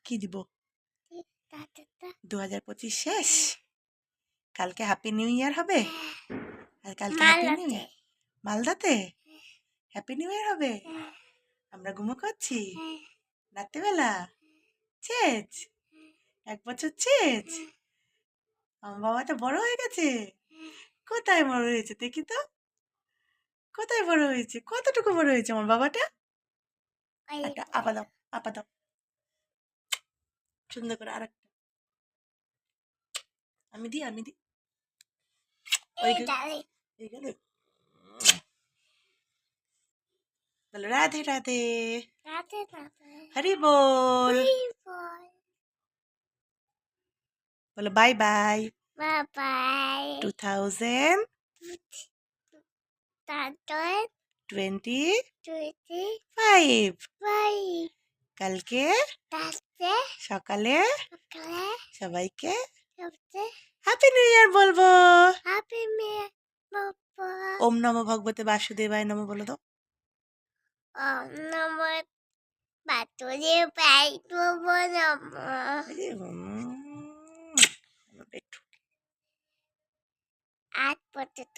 কি দিব? 2025 শেষ, কালকে হ্যাপি নিউ ইয়ার হবে। আর কালকে হ্যাপি নিউ ইয়ার মালদাতে হ্যাপি নিউ ইয়ার হবে। আমরা ঘুমো করছি রাত্রিবেলা। চেচ 1 বছর চেচ। আমার বাবা তো বড় হয়ে গেছে। কোথায় বড় হয়েছে দেখি তো, কোথায় বড় হয়েছে? কতটুকু বড় হয়েছে আমার বাবাটা? একটা আপা দাও, আপা দাও সুন্দর করে। আর একটা আমি দিই, আমি দিই। বলো রাধে রাধে, হরি বল। বলো বাই বাই। 2025 কালকে সকালে সবাইকে হ্যাপি নিউ ইয়ার বলবো। ওম নমো ভগবতে বাসুদেবায় নমো বলো তো। ওম নমো বাসুদেবায় নমো। একটু আজ পর্যন্ত